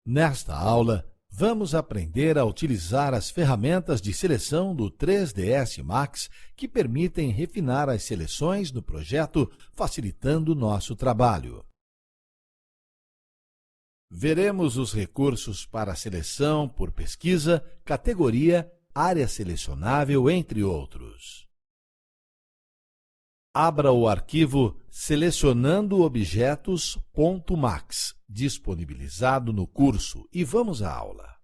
Nesta aula, vamos aprender a utilizar as ferramentas de seleção do 3ds Max que permitem refinar as seleções no projeto, facilitando nosso trabalho. Veremos os recursos para seleção por pesquisa, categoria, área selecionável, entre outros. Abra o arquivo Selecionando Objetos.max, disponibilizado no curso, e vamos à aula.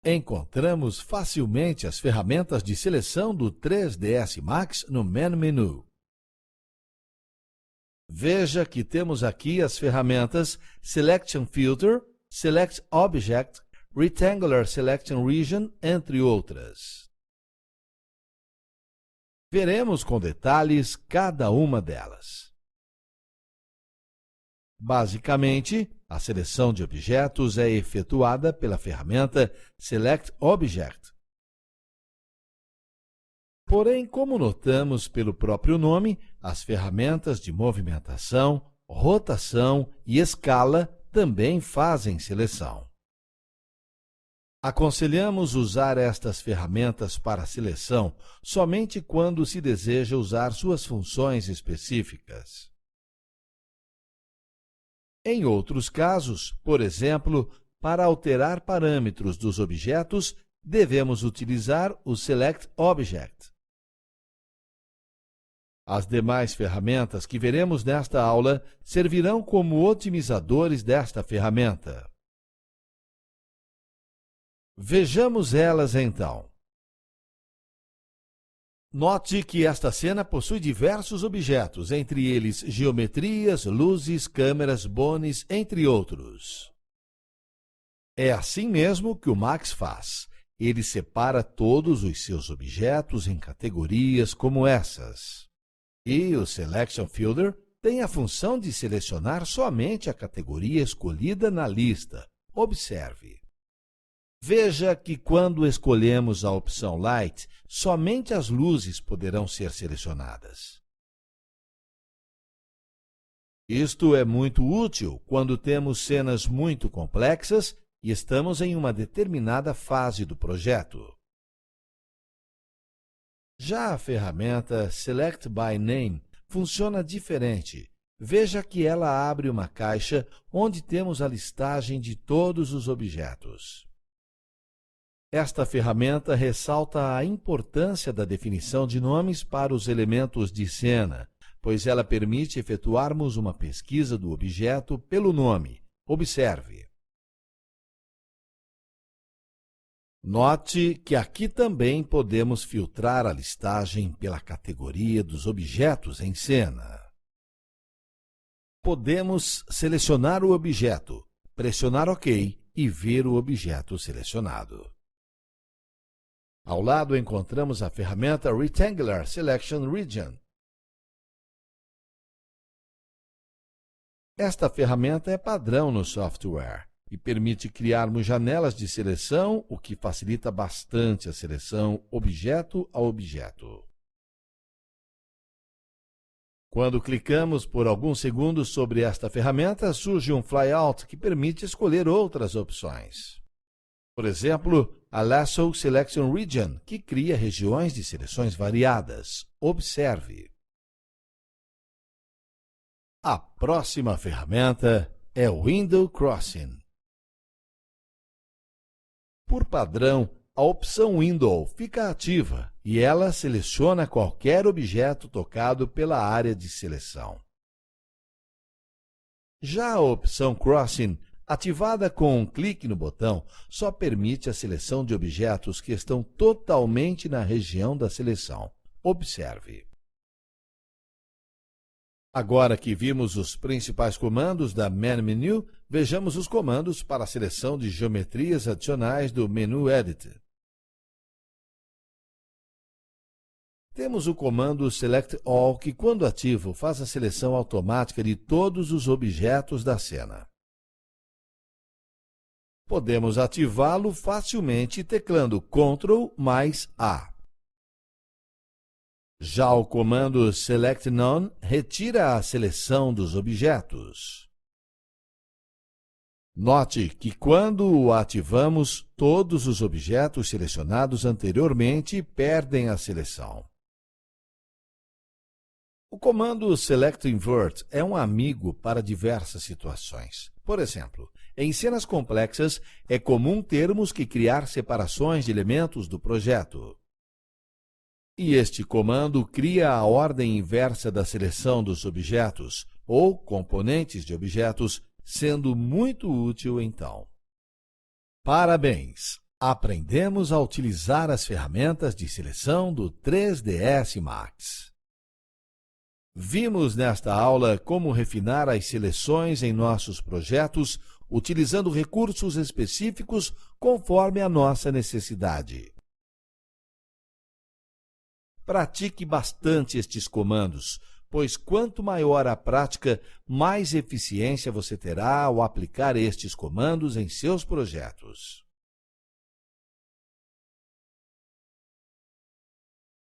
Encontramos facilmente as ferramentas de seleção do 3ds Max no Main Menu. Veja que temos aqui as ferramentas Selection Filter, Select Object, Rectangular Selection Region, entre outras. Veremos com detalhes cada uma delas. Basicamente, a seleção de objetos é efetuada pela ferramenta Select Object. Porém, como notamos pelo próprio nome, as ferramentas de movimentação, rotação e escala também fazem seleção. Aconselhamos usar estas ferramentas para seleção somente quando se deseja usar suas funções específicas. Em outros casos, por exemplo, para alterar parâmetros dos objetos, devemos utilizar o Select Object. As demais ferramentas que veremos nesta aula servirão como otimizadores desta ferramenta. Vejamos elas então. Note que esta cena possui diversos objetos, entre eles geometrias, luzes, câmeras, bones, entre outros. É assim mesmo que o Max faz. Ele separa todos os seus objetos em categorias como essas. E o Selection Filter tem a função de selecionar somente a categoria escolhida na lista. Observe. Veja que quando escolhemos a opção Light, somente as luzes poderão ser selecionadas. Isto é muito útil quando temos cenas muito complexas e estamos em uma determinada fase do projeto. Já a ferramenta Select by Name funciona diferente. Veja que ela abre uma caixa onde temos a listagem de todos os objetos. Esta ferramenta ressalta a importância da definição de nomes para os elementos de cena, pois ela permite efetuarmos uma pesquisa do objeto pelo nome. Observe. Note que aqui também podemos filtrar a listagem pela categoria dos objetos em cena. Podemos selecionar o objeto, pressionar OK e ver o objeto selecionado. Ao lado encontramos a ferramenta Rectangular Selection Region. Esta ferramenta é padrão no software e permite criarmos janelas de seleção, o que facilita bastante a seleção objeto a objeto. Quando clicamos por alguns segundos sobre esta ferramenta, surge um flyout que permite escolher outras opções. Por exemplo, a Lasso Selection Region, que cria regiões de seleções variadas. Observe. A próxima ferramenta é o Window Crossing. Por padrão, a opção Window fica ativa e ela seleciona qualquer objeto tocado pela área de seleção. Já a opção Crossing, ativada com um clique no botão, só permite a seleção de objetos que estão totalmente na região da seleção. Observe. Agora que vimos os principais comandos da Main Menu, vejamos os comandos para a seleção de geometrias adicionais do menu Edit. Temos o comando Select All, que, quando ativo, faz a seleção automática de todos os objetos da cena. Podemos ativá-lo facilmente teclando Ctrl mais A. Já o comando Select None retira a seleção dos objetos. Note que quando o ativamos, todos os objetos selecionados anteriormente perdem a seleção. O comando SelectInvert é um amigo para diversas situações. Por exemplo, em cenas complexas, é comum termos que criar separações de elementos do projeto. E este comando cria a ordem inversa da seleção dos objetos, ou componentes de objetos, sendo muito útil então. Parabéns! Aprendemos a utilizar as ferramentas de seleção do 3ds Max. Vimos nesta aula como refinar as seleções em nossos projetos utilizando recursos específicos conforme a nossa necessidade. Pratique bastante estes comandos, pois quanto maior a prática, mais eficiência você terá ao aplicar estes comandos em seus projetos.